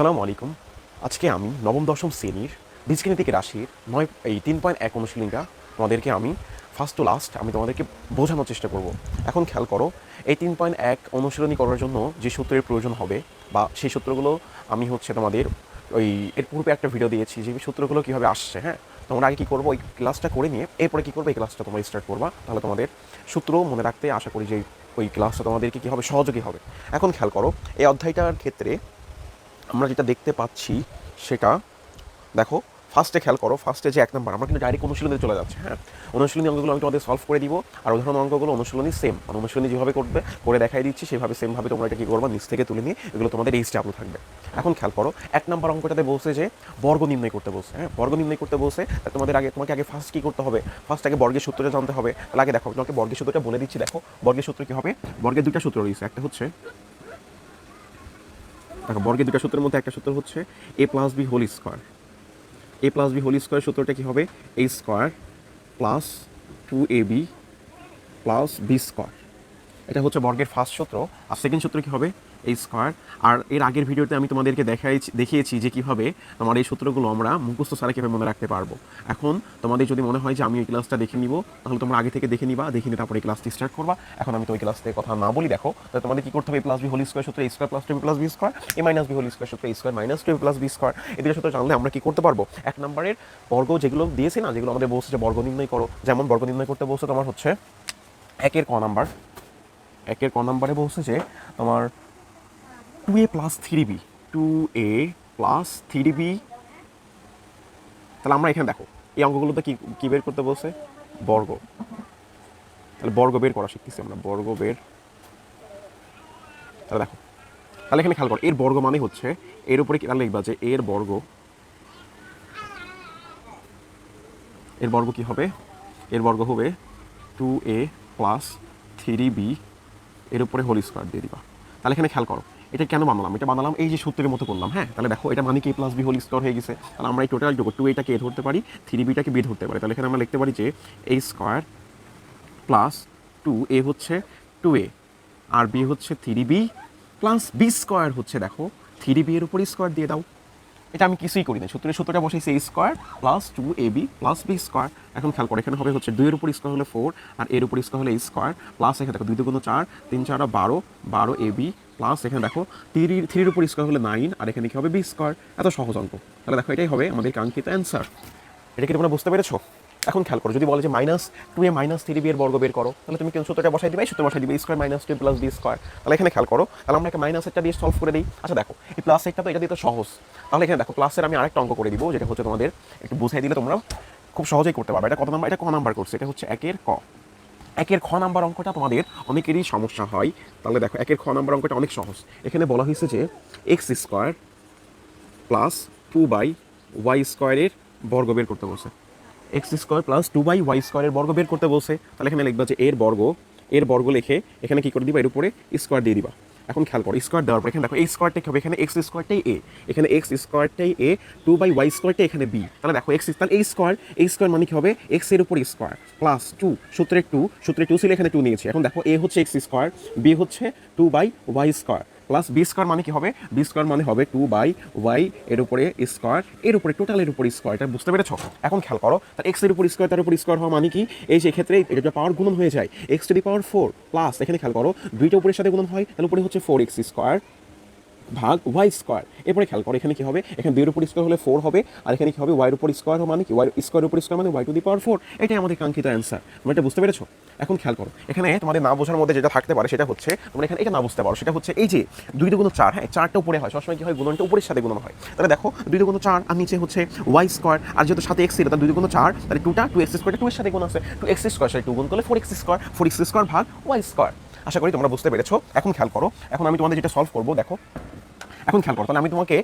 আসসালামু আলাইকুম। আজকে আমি নবম দশম শ্রেণীর বীজগাণিতিক রাশির ৩.১ অনুশীলনীটা তোমাদেরকে আমি ফার্স্ট টু লাস্ট আমি তোমাদেরকে বোঝানোর চেষ্টা করব। এখন খেয়াল করো, এই ৩.১ অনুশীলনী করার জন্য যে সূত্রের প্রয়োজন হবে বা সেই সূত্রগুলো আমি তোমাদের এর পূর্বে একটা ভিডিও দিয়েছি যে সূত্রগুলো কীভাবে আসছে। হ্যাঁ, তোমরা আগে কী করবো, ওই ক্লাসটা করে নিয়ে এরপরে কী করবো, এই ক্লাসটা তোমরা স্টার্ট করবা, তাহলে তোমাদের সূত্র মনে রাখতে আশা করি যে ওই ক্লাসটা তোমাদেরকে কী হবে, সহযোগী হবে। এখন খেয়াল করো, এই অধ্যায়টার ক্ষেত্রে আমরা যেটা দেখতে পাচ্ছি সেটা দেখো, ফার্স্টে খেয়াল করো, ফার্স্টে যে ১ নম্বর আমরা কিন্তু ডাইরেক্ট অনুশীলনীতে চলে যাচ্ছে। হ্যাঁ, অনুশীলনী অঙ্কগুলো আমি তোমাদের সলভ করে দিব, আর উদাহরণ অঙ্কগুলো অনুশীলনী সেম, অনুশীলনী যেভাবে করবে করে দেখাই দিচ্ছি সেভাবে সেমভাবে তোমরা এটা কী করবা, নিচ থেকে তুলে নিয়ে এগুলো তোমাদের এই চালু থাকবে। এখন খেয়াল করো, ১ নম্বর অঙ্কটাতে বলছে যে বর্গ নির্ণয় করতে বলছে। হ্যাঁ, বর্গ নির্ণয় করতে বলছে, তোমাকে আগে ফার্স্ট কী করতে হবে, ফার্স্ট আগে বর্গের সূত্রটা জানতে হবে। তাহলে আগে দেখো, তোমাকে বর্গের সূত্রটা বলে দিচ্ছি। দেখো বর্গের সূত্র কী হবে, বর্গের দুইটা সূত্র রয়েছে। একটা হচ্ছে দেখো, বর্গের দুটো সূত্রের মধ্যে একটা সূত্র হচ্ছে a plus b whole square. a plus b whole square সূত্রটা কী হবে, a square plus 2ab plus B square. এটা হচ্ছে বর্গের ফার্স্ট সূত্র। আর সেকেন্ড সূত্র কী হবে, এই স্কোয়ার। আর এর আগের ভিডিওতে আমি তোমাদেরকে দেখিয়েছি যে কীভাবে তোমার এই সূত্রগুলো আমরা মুখস্থ ছাড়া কীভাবে মনে রাখতে পারবো। এখন তোমাদের যদি মনে হয় যে আমি এই ক্লাসটা দেখে নিব, তাহলে তোমরা আগে থেকে দেখে নিবা, দেখে নিয়ে তারপরে এই ক্লাসটি স্টার্ট করবা। এখন আমি তো ওই ক্লাসতে কথা না বলি, দেখো তাহলে তোমাদের কী করতে হবে, প্লাস বি হোল স্কোয়ার সূত্র, A square plus 2b plus B square, A minus B whole square সূত্র, A square minus 2b plus B square. এই দুটো সূত্র জানলে আমরা কী করতে পারবো, ১ নম্বরের বর্গ যেগুলো দিয়েছে না, যেগুলো আমাদের বলছে যে বর্গ নির্ণয় করো, যেমন বর্গ নির্ণয় করতে বলছে তোমার হচ্ছে একের ক নাম্বারে বলছে যে তোমার 2a plus 3b, 2a plus 3b। তাহলে আমরা এখানে দেখো এই অঙ্কগুলোতে কি বের করতে বলছে, বর্গ। তাহলে বর্গ বের করা শিখতেছি আমরা, বর্গ বের। তাহলে দেখো, তাহলে এখানে খেয়াল করো, এর বর্গ মানে হচ্ছে এর উপরে কি লিখবা যে এর বর্গ কি হবে, এর বর্গ হবে 2a প্লাস 3b এর উপরে হোল স্কোয়ার দিয়ে দিবা। তাহলে এখানে খেয়াল করো, এটা কেন বানালাম, এটা বানালাম এই যে সূত্রের মতো করলাম। হ্যাঁ, তাহলে দেখো এটা মানে কি, প্লাস বি হোল স্কোয়ার হয়ে গেছে। তাহলে আমরা এই টোটাল 2aটাকে এ ধরতে পারি, 3bটাকে বি ধরতে পারি। তাহলে এখানে আমরা লিখতে পারি যে a স্কোয়ার প্লাস 2a হচ্ছে 2a, আর বি হচ্ছে 3b প্লাস বি স্কোয়ার হচ্ছে দেখো 3b এর উপর স্কোয়ার দিয়ে দাও। এটা আমি কিছুই করি না, সূত্রটা বসাইছি a square plus 2ab plus B square. এখন খেয়াল করো, এখানে হবে হচ্ছে 2 এর উপর স্কোয়ার হলে 4, আর এর উপর স্কোয়ার হলে স্কোয়ার, প্লাস এখানে দেখো 2 2 4, 3 4 12, 12ab প্লাস এখানে দেখো 3 এর উপর স্কোয়ার হলে 9, আর এখানে কি হবে বি স্কোয়ার। এত সহজ অঙ্ক। তাহলে দেখো এটাই হবে আমাদের কাঙ্ক্ষিত অ্যান্সার। এটা কি তোমরা বুঝতে পেরেছো? এখন খেয়াল করো, যদি বলে যে মাইনাস 2a মাইনাস 3b এর বর্গ বের করো, তাহলে তুমি কোন সূত্রটা বসাই দিবে, সূত্র বসাই দিবে square minus 2 plus B square. তাহলে এখানে খেয়াল করো, তাহলে আমরা একটা মাইনাস একটা দিয়ে সলভ করে দিই। আচ্ছা দেখো, এই প্লাস একটা তো এটা দিয়ে তো সহজ। তাহলে এখানে দেখো প্লাসের আমি আরেকটা অঙ্ক করে দিব, যেটা হচ্ছে তোমাদের একটু বুঝাই দিলে তোমরা খুব সহজেই করতে পারবে। এটা কত নাম্বার, এটা ক নাম্বার করছে, এটা হচ্ছে একের খ নাম্বার অঙ্কটা তোমাদের অনেকেরই সমস্যা হয়। তাহলে দেখো একের খ নাম্বার অঙ্কটা অনেক সহজ। এখানে বলা হয়েছে যে এক্স স্কোয়ার প্লাস 2y স্কোয়ারের বর্গ বের করতে বলছে। এক্স স্কোয়ার প্লাস 2y স্কোয়ারের বর্গ বের করতে বলছে। তাহলে এখানে লিখবা যে এর বর্গ লিখে এখানে কি করে দিবা, এর উপরে স্কোয়ার দিয়ে দিবা। এখন খেয়াল করো, স্কোয়ার দেওয়ার পর এখানে দেখো এই স্কোয়ারটা কি হবে, এখানে এক্স স্কোয়ারটাই এ, এখানে এক্স স্কোয়ারটাই এ, 2y স্কোয়ারটাই এখানে বি। তাহলে দেখো এক্স, তাহলে এই স্কোয়ার মানে কি হবে, এক্স এর উপর স্কোয়ার প্লাস 2, সূত্রে 2 ছিল, এখানে 2 নিয়েছি। এখন দেখো এ হচ্ছে এক্স স্কোয়ার, বি হচ্ছে 2y square plus B square মানে কি হবে, বি স্কোয়ার মানে হবে 2y এর উপরে স্কোয়ার, এর উপরে টোটালের উপর স্কোয়ার। এটা বুঝতে পেরেছো? এখন খেয়াল করো, তার এক্স এর উপর স্কোয়ার, তার উপর স্কোয়ার হওয়া মানে কি, এই যে ক্ষেত্রে এটা পাওয়ার গুণন হয়ে যায়, x to the power 4 plus এখানে খেয়াল করো দুইটা উপরের সাথে গুণন হয়, তাহলে উপরে হচ্ছে 4x স্কোয়ার ভাগ ওয়াই স্কোয়ার। এরপরে খেয়াল করো, এখানে কি হবে, এখানে 2 এর উপর স্কোয়ার হলে 4 হবে, আর এখানে কি হবে, ওয়াই এর উপর স্কোয়ার মানে কি, ওয়াই স্কোয়ারের উপর স্কোয়ার মানে ওয়াই টু দি পাওয়ার 4। এটাই আমাদের কাঙ্ক্ষিত অ্যান্সার। তোমরা এটা বুঝতে পেরেছো? এখন খেয়াল করো, এখানে তোমাদের না বোঝার মধ্যে যেটা থাকতে পারে সেটা হচ্ছে, তোমরা এখানে এটা না বুঝতে পারো সেটা হচ্ছে এই যে 2 2 4, হ্যাঁ 4টা উপরে হয়, সবসময় কি হয়, গুণনটা উপরের সাথে গুণন হয়। তাহলে দেখো 2 2 4 আর নিচে হচ্ছে ওয়াই স্কোয়ার, আর যেহেতু সাথে এক্স ছিল, তাহলে 2 2 4, তাহলে 2x স্কোয়ারটা 2 এর সাথে গুণ আছে, 2x স্কোয়ার সাথে 2 গুণ করলে 4x স্কোয়ার ভাগ ওয়াই স্কোয়ার। আশা করি তোমরা বুঝতে পেরেছো। এখন খেয়াল করো, এখন আমি তোমাদের যেটা সলভ করবো, দেখো এখন খেয়াল করো, তাহলে আমি তোমাকে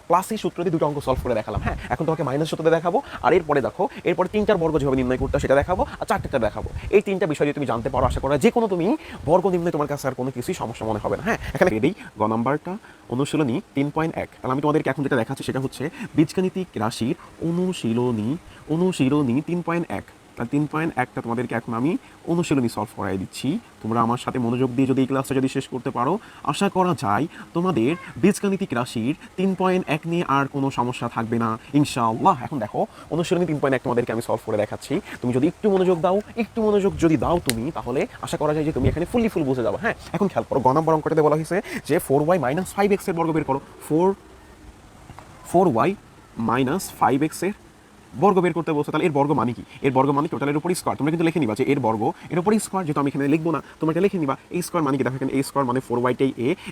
প্লাসের সূত্র দিয়ে দুটো অঙ্ক সলভ করে দেখালাম। হ্যাঁ, এখন তোমাকে মাইনাস সূত্র দিয়ে দেখাবো, আর এরপরে দেখো এরপরে 3টার বর্গ যেভাবে নির্ণয় করতে সেটা দেখাবো, আর 4টা দেখাবো। এই 3টা বিষয় যদি তুমি জানতে পারো, আশা করা যে কোনো তুমি বর্গ নির্ণয় তোমার কাছে আর কোনো কিছুই সমস্যা মনে হবে না। হ্যাঁ, এখানে দিই গ নাম্বারটা অনুশীলনী 3.1। তাহলে আমি তোমাদেরকে এখন যেটা দেখাচ্ছি সেটা হচ্ছে বীজগাণিতিক রাশির অনুশীলনী 3.1। তাহলে 3.1টা তোমাদেরকে এখন আমি অনুশীলনী সলভ করাই দিচ্ছি। তোমরা আমার সাথে মনোযোগ দিয়ে যদি এই ক্লাসটা যদি শেষ করতে পারো, আশা করা যায় তোমাদের বীজগাণিতিক রাশির 3.1 নিয়ে আর কোনো সমস্যা থাকবে না ইনশাআল্লাহ। এখন দেখো অনুশীলনী 3.1 তোমাদেরকে আমি সলভ করে দেখাচ্ছি। তুমি যদি একটু মনোযোগ দাও, একটু মনোযোগ যদি দাও তুমি, তাহলে আশা করা যায় যে তুমি এখানে ফুল বুঝে যাবে। হ্যাঁ, এখন খেয়াল করো, গ নম্বর অঙ্কটাতে বলা হয়েছে যে 4y - 5x এর বর্গ বের করো। 4y - 5x এর বর্গ বের করতে বলছো। তাহলে এর বর্গ মানে কি? এর বর্গ মানে টোটালের উপর স্কোয়ার। তোমরা কিন্তু লিখে নিবা যে এর বর্গ এর উপর স্কোয়ার, যেহেতু আমি এখানে লিখবো না, তোমরা এটা লিখে নিবা। এই স্কোয়ার মানে কি? দেখো এখানে a স্কোয়ার মানে 4y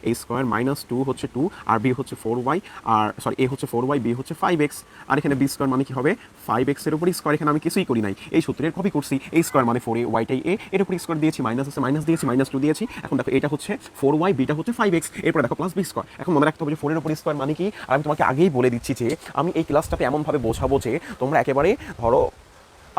a স্কোয়ার -2 হচ্ছে 2 আর b হচ্ছে 4y, আর সরি a হচ্ছে 4y, b হচ্ছে 5x, আর এখানে b স্কোয়ার মানে কি হবে 5x এর উপর স্কোয়ার। এখানে আমি কিছুই করি নাই, এই সূত্রের কপি করছি। a স্কোয়ার মানে 4y a এর উপর স্কোয়ার দিয়েছি, মাইনাস আছে মাইনাস দিয়েছি, -2 দিয়েছি। এখন দেখো এটা হচ্ছে 4y, বিটা হচ্ছে 5x, এরপর দেখো প্লাস b স্কোয়ার। এখন মনে রাখতে হবে যে 4 এর উপর স্কোয়ার মানে কি। আর আমি তোমাকে আগেই বলে দিচ্ছি যে আমি এই ক্লাসটাতে এমনভাবে বোঝাবো যে তোমরা একেবারে ধরো,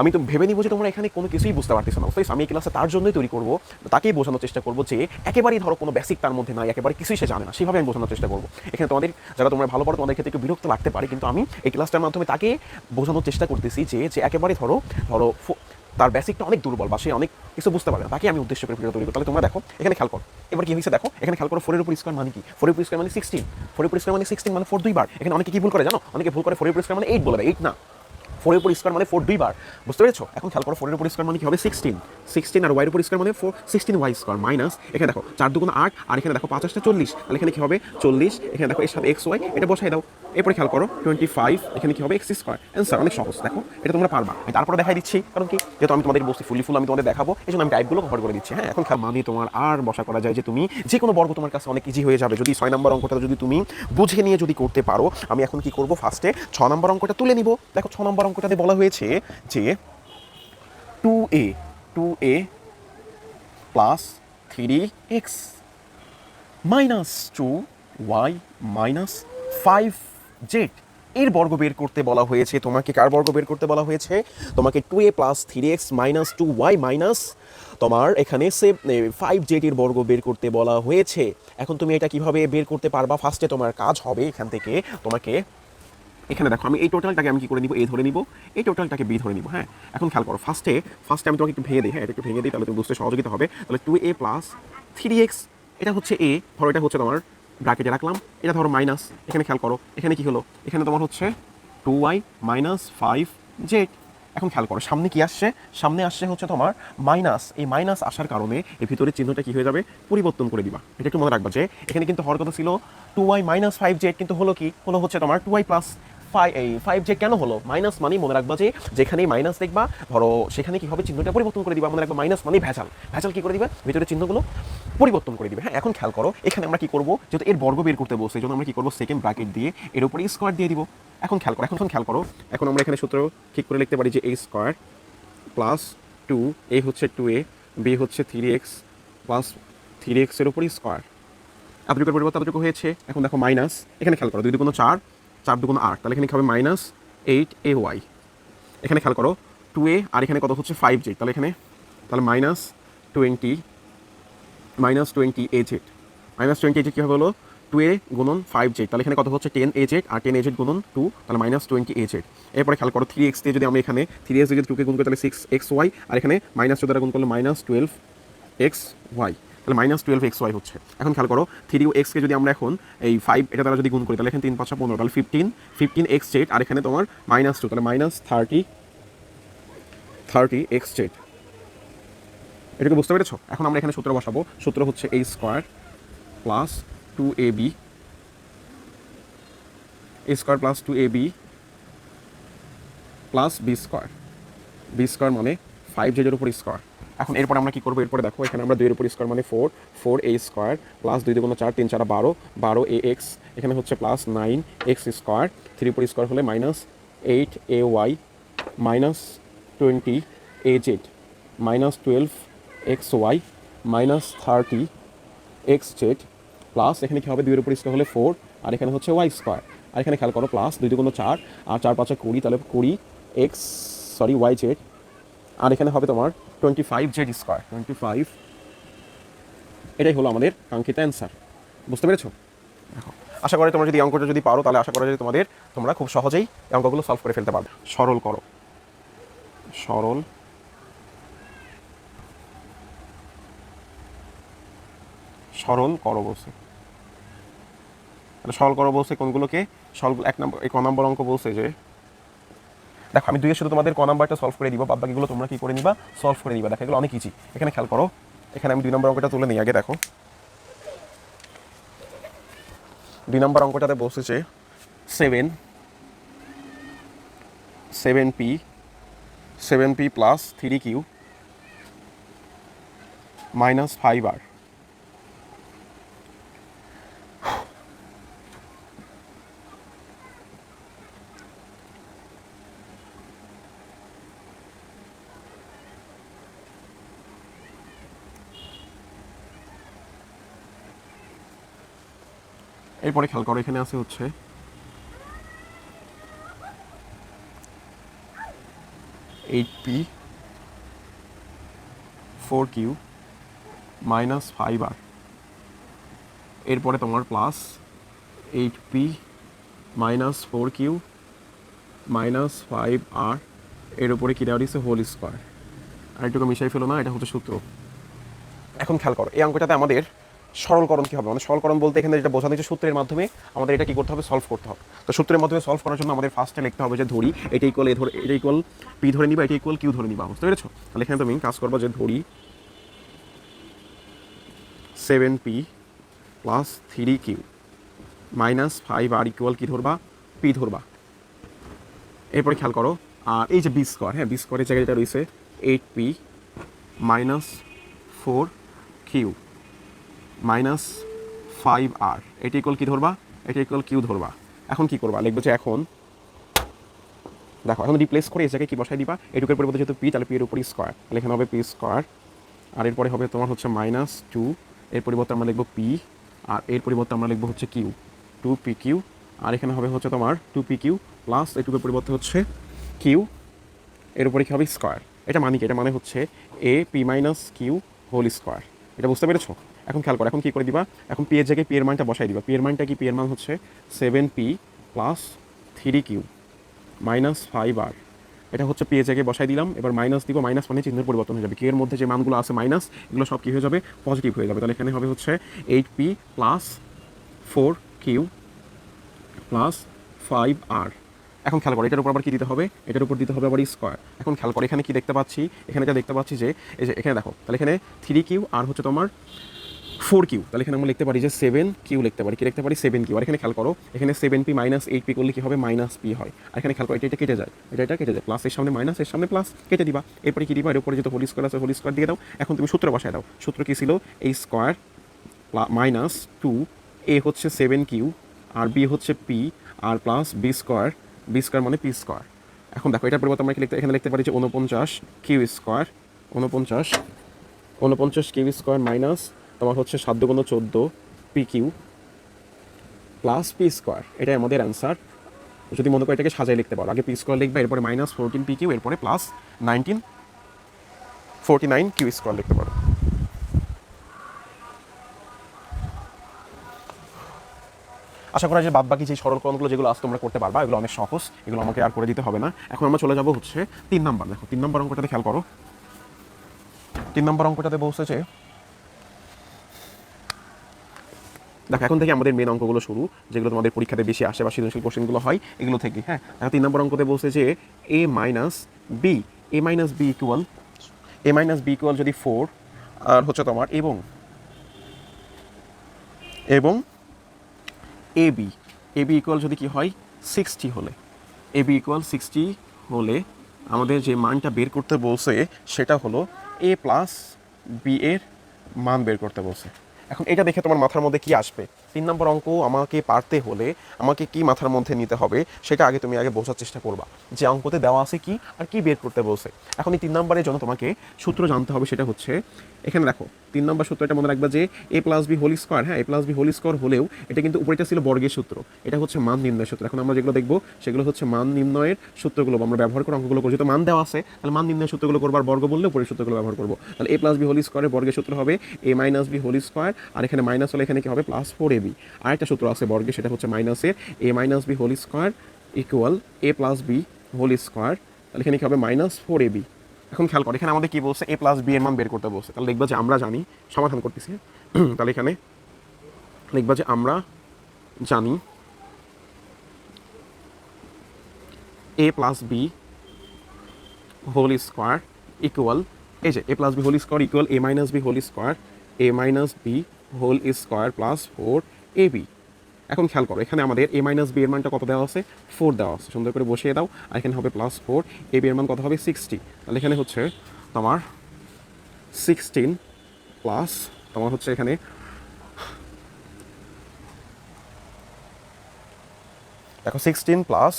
আমি তো ভেবে নিব যে তোমরা এখানে কোনো কিছুই বুঝতে পারতেছো না। আমি এই ক্লাসে তার জন্যই তৈরি করবো, তাকেই বোঝানোর চেষ্টা করবো যে একেবারেই ধরো কোনো বেসিক তার মধ্যে নাই, একেবারে কিছুই সে জানে না, সেভাবে আমি বোঝানোর চেষ্টা করবো। এখানে তোমাদের যারা তোমরা ভালো পড়ো, তোমাদের ক্ষেত্রে একটু বিরক্ত লাগতে পারে, কিন্তু আমি এই ক্লাসটার মাধ্যমে তাকে বোঝানোর চেষ্টা করতেছি যে একেবারে ধরো তার বেসিকটা অনেক দুর্বল বা সে অনেক কিছু বুঝতে পারে না, তাকে আমি উদ্দেশ্য করে ভিডিও তৈরি করি। তাহলে তোমরা দেখো এখানে খেয়াল করো, এবার কি হয়েছে দেখো, এখানে খেয়াল করো 4 এর উপর স্কোয়ার মানে কি? 4 এর উপর স্কোয়ার মানে 16, 4 এর উপর স্কোয়ার মানে 16 মানে 4 দুইবার। এখানে অনেকে কি ভুল করে জানো? অনেকে ভুল করে 4 এর উপর স্কোয়ার মানে 8 বলে দেয়। 8 না, 4 এর উপর স্কোয়ার মানে 4 দুইবার। বুঝতে পেরেছো? এখন খেয়াল করো 4 এর উপর স্কোয়ার মানে কি হবে 16 আর y এর উপর স্কোয়ার মানে 16y স্কোয়ার মাইনাস, এখানে দেখো 4 দুগুণ 8 আর এখানে দেখো 5 8 40, তাহলে এখানে কি হবে 40, এখানে দেখো এর সাথে xy এটা বসাই দাও। এরপরে খেয়াল করো 25, এখানে কি হবে x স্কোয়ার। অ্যান্সার অনেক সহজ, দেখো এটা তোমরা পারবা। আমি তারপরে দেখাই দিচ্ছি, কারণ কি যেহেতু আমি তোমাদের বলছি ফুল আমি তোমাদের দেখাবো, এই জন্য আমি টাইপগুলো কভার করে দিচ্ছি। হ্যাঁ, এখন মানে তোমার আর বসা করা যায় যে তুমি যে কোনো বর্গ তোমার কাছে অনেক ইজি হয়ে যাবে যদি 6 নম্বর অঙ্কটা যদি তুমি বুঝে নিয়ে যদি করতে পারো। আমি এখন কি করব, ফার্স্টে 6 নম্বর অঙ্কটা তুলে নিব। দেখো 6 নম্বর অঙ্কটাতে বলা হয়েছে যে 2a plus 3x minus 2y minus 5z এর বর্গ বের করতে বলা হয়েছে। তোমাকে কার বর্গ বের করতে বলা হয়েছে? তোমাকে 2a plus 3x minus 2y minus তোমার এখানে 5z এর বর্গ বের করতে বলা হয়েছে। এখন তুমি এটা কিভাবে বের করতে পারবা? ফার্স্টে তোমার কাজ হবে এখান থেকে তোমাকে, এখানে দেখো আমি এই টোটালটাকে আমি কি করে নিব, এ ধরে নিব, এই টোটালটাকে বি ধরে নিব। হ্যাঁ, এখন খেয়াল করো, ফার্স্টে আমি তোমাকে একটু ভেঙে দিই। হ্যাঁ, এটা একটু ভেঙে দিই, তাহলে তুমি বুঝতে সহযোগিতা হবে। তাহলে 2a প্লাস 3x, এটা হচ্ছে a, ধরো এটা হচ্ছে তোমার ব্র্যাকেটে রাখলাম, এটা ধরো মাইনাস, এখানে খেয়াল করো এখানে কি হলো, এখানে তোমার হচ্ছে 2y মাইনাস 5z। এখন খেয়াল করো সামনে কি আসছে, সামনে আসছে হচ্ছে তোমার মাইনাস। এই মাইনাস আসার কারণে এই ভিতরের চিহ্নটা কি হয়ে যাবে, পরিবর্তন করে দিবা। এটা একটু মনে রাখবা যে এখানে কিন্তু হওয়ার কথা ছিল 2y মাইনাস 5z, কিন্তু হলো কি, হলো হচ্ছে তোমার 2y প্লাস 5z। কেন হলো মাইনাস? মানে মনে রাখবা যে যেখানেই মাইনাস দেখবা ধরো সেখানে কি হবে, চিহ্নটা পরিবর্তন করে দিবা। মনে রাখবা মাইনাস মানে ভেজাল কি করে দিবে, ভিতরের চিহ্নগুলো পরিবর্তন করে দিবে। হ্যাঁ, এখন খেয়াল করো এখানে আমরা কি করবো, যেহেতু এর বর্গ বের করতে বলছে, এই জন্য আমরা কি করবো, সেকেন্ড ব্র্যাকেট দিয়ে এর উপরে স্কোয়ার দিয়ে দিব। এখন খেয়াল করো, এখন আমরা এখানে সূত্র ঠিক করে লিখতে পারি যে a স্কোয়ার প্লাস 2, a হচ্ছে 2a, b হচ্ছে 3x প্লাস 3x এর উপর স্কোয়ার। এতটুকুর পরিবর্তে এতটুকু হয়েছে। এখন দেখো মাইনাস, এখানে খেয়াল করো 2 দুগুণ 4, 4 দুগুণ 8, তাহলে এখানে কি হবে মাইনাস 8ay। এখানে খেয়াল করো 2a আর এখানে কত হচ্ছে 5z, তাহলে মাইনাস 20az। মাইনাস 20az কী হবে হলো 2a গুণন 5z, তাহলে এখানে কত হচ্ছে 10az, আর 10az গুণন 2, তাহলে মাইনাস 20az। এরপরে খেয়াল করো 3x দিয়ে যদি আমি এখানে 3x যদি 2কে গুণ করি তাহলে 6xy, আর এখানে মাইনাস 2 দ্বারা গুণ করলে মাইনাস 12xy, তাহলে মাইনাস 12xy হচ্ছে। এখন খেয়াল করো 3x-কে যদি আমরা এখন এই 5 এটা দ্বারা যদি গুণ করি তাহলে এখানে 3 5 15, তাহলে 15xz, আর এখানে তোমার মাইনাস 2, তাহলে মাইনাস 30xz। এটাকে বুঝতে পেরেছো? এখন আমরা এখানে সূত্র বসাবো। সূত্র হচ্ছে a square plus 2ab plus 2ab plus b square মানে 5z এর উপর স্কোয়ার। এখন এরপর আমরা কি করবো, এরপরে দেখো এখানে আমরা 2 এর উপর স্কোয়ার মানে 4a স্কোয়ার প্লাস 2 দুগুণ 4 3 4 12ax, এখানে হচ্ছে প্লাস 9x স্কোয়ার, 3 উপর স্কোয়ার হলে minus 8ay minus 20az minus 12xy minus 30xz plus এখানে কি হবে 2 এর উপর স্কোয়ার হলে 4, আর এখানে হচ্ছে y স্কোয়ার, আর এখানে খেয়াল করো প্লাস 2 দুগুণ 4 আর 4 5 20, তাহলে 20yz, আর এখানে হবে তোমার 25z স্কোয়ার 25। এটাই হলো আমাদের কাঙ্ক্ষিত অ্যান্সার। বুঝতে পেরেছো? দেখো আশা করি তোমরা যদি অঙ্কটা যদি পারো তাহলে আশা করা যায় তোমরা খুব সহজেই এই অঙ্কগুলো সলভ করে ফেলতে পারবে। সরল সরল করো বলছে। তাহলে সরল করো বলছে কোনগুলোকে? সরল 1 নম্বর এই ক নম্বর অঙ্ক বলছে যে দেখো আমি 2 শুধু তোমাদের ক নাম্বারটা সলভ করে দিব, বাদ বাকিগুলো তোমরা কি করে নিবা? সলভ করে নিবা। দেখো এগুলো অনেক ইজি। এখানে খেয়াল করো, এখানে আমি 2 নম্বর অঙ্কটা তুলে নিই আগে। দেখো 2 নম্বর অঙ্কটাতে বলছে যে 7p plus 3q minus 5r। এরপরে খেয়াল করো, এখানে আছে হচ্ছে 8p 4q মাইনাস 5r। এরপরে তোমার plus 8p minus 4q minus 5r, এর উপরে কী দেওয়া দিচ্ছে? Whole square. আর একটু মিশাই ফেলো না, এটা হচ্ছে সূত্র। এখন খেয়াল করো, এই অঙ্কটাতে আমাদের সরলকরণ কী হবে? মানে সরলকরণ বলতে এখানে যেটা বোঝানো হচ্ছে সূত্রের মাধ্যমে আমাদের এটা কী করতে হবে? সলভ করতে হবে। তো সূত্রের মাধ্যমে সলভ করার জন্য আমাদের ফার্স্টে লিখতে হবে যে ধরি এটা ইকুয়াল এটা ইকুয়াল পি ধরে নিবা, এটা ইকুয়াল কিউ ধরে নিবা। বুঝতে পেরেছো? তাহলে এখানে তুমি কাজ করবো যে ধরি 7p plus 3q minus 5r equal কী ধরবা? পি ধরবা। এরপরে খেয়াল করো, আর এই যে বি স্কোয়ার, হ্যাঁ বি স্কোয়ারের জায়গায় যেটা রয়েছে 8p minus 4q minus 5r, এটা ইকুয়াল কী ধরবা? এটা ইকুয়াল কিউ ধরবা। এখন কি করবা? লিখবে যে এখন দেখো এখন রিপ্লেস করে এই জায়গায় কি বসাই দিবা? এটুকুর পরিবর্তে যেহেতু পি, তাহলে পি এর উপর স্কোয়ার, তাহলে এখানে হবে পি স্কোয়ার। আর এরপরে হবে তোমার হচ্ছে -2, এর পরিবর্তে আমরা লিখবো পি, আর এর পরিবর্তে আমরা লিখবো হচ্ছে কিউ, 2pq। আর এখানে হবে হচ্ছে তোমার 2pq প্লাস এটুকুর পরিবর্তে হচ্ছে কিউ, এর উপরে কী হবে? স্কোয়ার। এটা মানে কি? এটা মানে হচ্ছে এ p minus q whole square. এটা বুঝতে পেরেছো? এখন খেয়াল করো, এখন কী করে দিবা? এখন পি এর জায়গায় পি এর মানটা বসাই দিবা। পি এর মানটা কি? পি এর মান হচ্ছে 7p plus 3q minus 5r। এটা হচ্ছে পি এর জায়গায় বসাই দিলাম। এবার মাইনাস দিব, মাইনাস মানে চিহ্নের পরিবর্তন হয়ে যাবে। কিউ এর মধ্যে যে মানগুলো আছে মাইনাস, এগুলো সব কী হয়ে যাবে? পজিটিভ হয়ে যাবে। তাহলে এখানে হবে হচ্ছে 8p plus 4q plus 5r। এখন খেয়াল করো, এটার উপর আবার কী দিতে হবে? এটার উপর দিতে হবে আবার স্কোয়ার। এখন খেয়াল করো, এখানে কি দেখতে পাচ্ছি? এখানে যা দেখতে পাচ্ছি যে এই যে এখানে দেখো, তাহলে এখানে 3q আর হচ্ছে তোমার 4q, তাহলে এখানে আমরা লিখতে পারি যে 7q লিখতে পারি। কি লিখতে পারি? 7q। আর এখানে খেয়াল করো, এখানে 7p মাইনাস 8p করলে কি হবে? মাইনাস p হয়। আর এখানে খেয়াল করো, এটা কেটে যায়, এটা কেটে যায়, প্লাস এর সামনে মাইনাস, এর সামনে প্লাস, কেটে দিবা। এরপরে কি দিবা? এর উপরে যেহেতু হোল স্কোয়ার আছে, হোল স্কোয়ার দিয়ে দাও। এখন তুমি সূত্র বসায় দাও। সূত্র কি ছিল? এই স্কোয়ার মাইনাস 2, এ হচ্ছে 7q আর বি হচ্ছে p আর প্লাস বি স্কোয়ার মানে পি স্কোয়ার। এখন দেখো, এটার পরিবর্তে আমরা এখানে লিখতে পারি যে 49q square, 49q square minus তোমার হচ্ছে 7 × 14 pq প্লাস পি স্কোয়ার। এটাই আমাদের অ্যান্সার। যদি মনে করো এটাকে সাজাই লিখতে পারো, আগে পি স্কোয়ার লিখবে, এরপরে -14pq, এরপরে প্লাস 1949q স্কোয়ার লিখতে পারো। আশা করা যে বাদ বাকি যে সরলকরণগুলো যেগুলো আজ তোমরা করতে পারবা, এগুলো অনেক সহজ, এগুলো আমাকে আর করে দিতে হবে না। এখন আমরা চলে যাব হচ্ছে 3 নাম্বার। দেখো 3 নাম্বার অঙ্কটাতে খেয়াল করো, 3 নাম্বার অঙ্কটাতে বলছে যে দেখো এখন থেকে আমাদের মেন অঙ্কগুলো শুরু, যেগুলো তোমাদের পরীক্ষাতে বেশি আসে বা সৃজনশীল কোশ্চেনগুলো হয়, এগুলো থেকে। হ্যাঁ, দেখো 3 নম্বর অঙ্কতে বলছে যে a মাইনাস বি ইকুয়াল যদি 4 আর হচ্ছে তোমার এবং এ বি ইকুয়াল যদি কি হয়? 60 হলে, এ বি ইকুয়াল 60 হলে আমাদের যে মানটা বের করতে বলছে সেটা হলো এ প্লাস বি এর মান বের করতে বলছে। এখন এটা দেখে তোমার মাথার মধ্যে কি আসবে? 3 নম্বর অঙ্ক আমাকে পারতে হলে আমাকে কি মাথার মধ্যে নিতে হবে সেটা তুমি আগে বোঝার চেষ্টা করবা, যে অঙ্কতে দেওয়া আছে কি আর কি বের করতে বলছে। এখন এই 3 নম্বরের জন্য তোমাকে সূত্র জানতে হবে, সেটা হচ্ছে এখানে দেখো 3 নম্বর সূত্র, এটা মনে রাখবা যে a plus b whole square. হ্যাঁ, a plus b whole square হলেও এটা কিন্তু উপরেটা ছিল বর্গের সূত্র, এটা হচ্ছে মান নির্ণয়ের সূত্র। এখন আমরা যেগুলো দেখবো সেগুলো হচ্ছে মান নির্ণয়ের সূত্রগুলো আমরা ব্যবহার করে অঙ্কগুলো করবো। যেহেতু মান দেওয়া আছে, তাহলে মান নির্ণয়ের সূত্রগুলো করবার, বর্গ বললে উপরের সূত্রগুলো ব্যবহার করবো। তাহলে a প্লাস বি হোল স্কোয়ারের বর্গের সূত্র হবে a minus B whole square, আর এখানে মাইনাস হলে এখানে কি হবে? Plus 4ab। আরেকটা সূত্র আছে বর্গে, সেটা হচ্ছে মাইনাসের a minus B whole square equal a plus b whole square, তাহলে এখানে কি হবে? -4ab। এখন খেয়াল করো, এখানে আমাদের কি বলছে? a প্লাস বি এর মান বের করতে বলছে। তাহলে দেখবা যে আমরা জানি, সমাধান করতেছি। তাহলে এখানে লিখবা যে আমরা জানি a plus b whole square equal, এই যে a plus b whole square equal a minus B whole square, a minus B whole square plus 4ab। এখন খেয়াল করো এখানে আমাদের a মাইনাস বি এর মানটা কত দেওয়া আছে, 4 দেওয়া আছে, সুন্দর করে বসিয়ে দাও। আর এখানে হবে প্লাস 4, ab এর মান কত হবে 60। তাহলে এখানে হচ্ছে তোমার 16 প্লাস তোমার হচ্ছে এখানে দেখো 16 প্লাস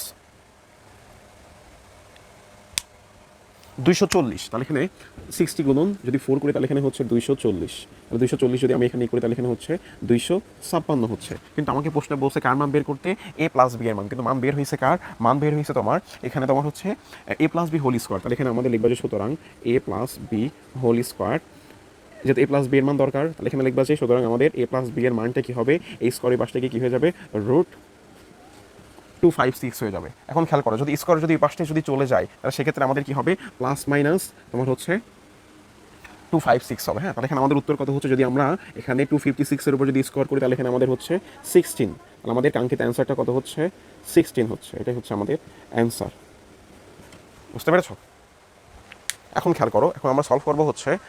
240, তাহলে এখানে 60 গুণন যদি 4 করি তাহলে এখানে হচ্ছে 240, তাহলে 240 যদি আমি এখানে করি তাহলে এখানে হচ্ছে 256 হচ্ছে। কিন্তু আমাকে প্রশ্ন বলছে কার মান বের করতে, a প্লাস বি এর মান, কিন্তু মান বের হয়েছে কার, মান বের হয়েছে তোমার এখানে তোমার হচ্ছে a plus b whole square. তাহলে এখানে আমাদের লিখবা যে সুতরাং a plus b whole square, যেহেতু a প্লাস বি এর মান দরকার তাহলে এখানে লিখবা যে সুতরাং আমাদের a প্লাস বি এর মানটা কি হবে, এই স্কোয়ারের পাশ থেকে কি হয়ে যাবে, রুট 256 হয়ে যাবে। এখন খেয়াল করো যদি স্কোয়ার যদি পাশে যদি চলে যায় তাহলে সেক্ষেত্রে আমাদের কি হবে, প্লাস মাইনাস তোমার হচ্ছে 256 হবে। হ্যাঁ, তাহলে এখানে আমাদের উত্তর কত হচ্ছে, যদি আমরা এখানে 256 এর উপর যদি স্কোয়ার করি তাহলে এখানে আমাদের হচ্ছে 16, তাহলে আমাদের কাঙ্ক্ষিত অ্যান্সারটা কত হচ্ছে, 16 হচ্ছে। এটাই হচ্ছে আমাদের অ্যান্সার। বুঝতে পেরেছো? এখন খেয়াল করো, এখন আমরা সলভ করবো হচ্ছে